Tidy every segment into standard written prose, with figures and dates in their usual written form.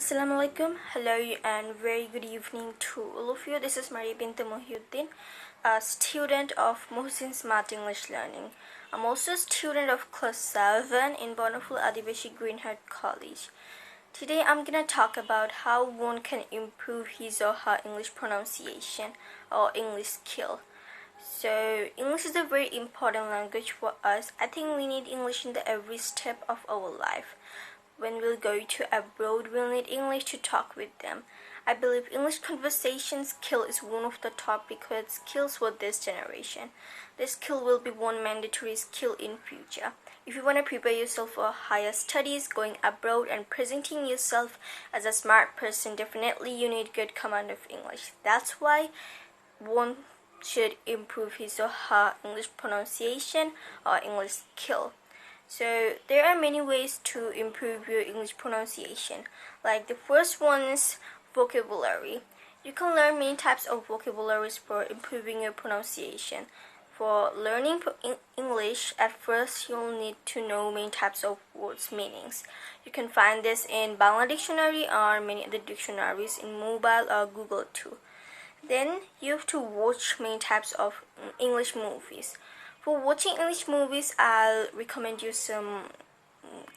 Assalamualaikum, hello and very good evening to all of you. This is Maria bint Mohyuddin, a student of Mohsin Smart English Learning. I'm also a student of class 7 in Bonaful Adibashi Greenheart College. Today I'm gonna talk about how one can improve his or her English pronunciation or English skill. So English is a very important language for us. I think we need English in every step of our life. When we'll go to abroad, we'll need English to talk with them. I believe English conversation skill is one of the top required skills for this generation. This skill will be one mandatory skill in future. If you want to prepare yourself for higher studies, going abroad and presenting yourself as a smart person, definitely you need good command of English. That's why one should improve his or her English pronunciation or English skill. So there are many ways to improve your English pronunciation. Like the first one is vocabulary. You can learn many types of vocabularies for improving your pronunciation. For learning English, at first you'll need to know many types of words meanings. You can find this in Bangla dictionary or many other dictionaries in mobile or Google too. Then you have to watch many types of English movies. For watching English movies, I'll recommend you some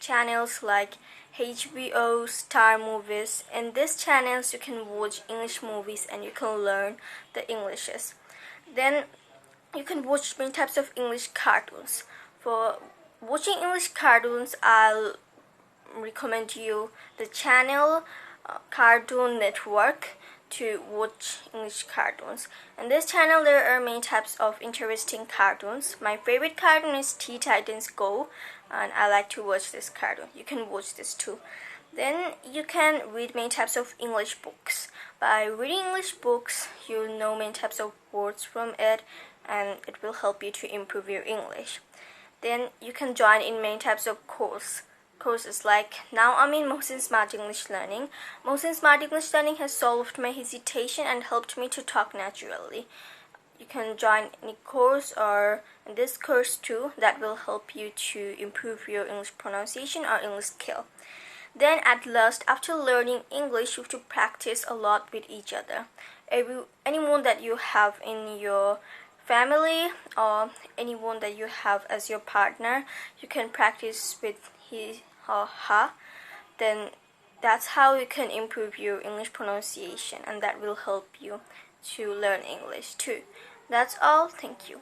channels like HBO, Star Movies. In these channels, you can watch English movies and you can learn the Englishes. Then you can watch many types of English cartoons. For watching English cartoons, I'll recommend you the channel Cartoon Network to watch English cartoons. In this channel there are many types of interesting cartoons. My favorite cartoon is Teen Titans Go, and I like to watch this cartoon. You can watch this too. Then you can read many types of English books. By reading English books, you'll know many types of words from it, and it will help you to improve your English. Then you can join in many types of courses like now I'm in Mohsin Smart English Learning. Mohsin Smart English Learning has solved my hesitation and helped me to talk naturally. You can join any course or this course too that will help you to improve your English pronunciation or English skill. Then at last, after learning English, you have to practice a lot with each other. Anyone that you have in your family or anyone that you have as your partner, you can practice with he or her. Then that's how you can improve your English pronunciation, and that will help you to learn English too. That's all. Thank you.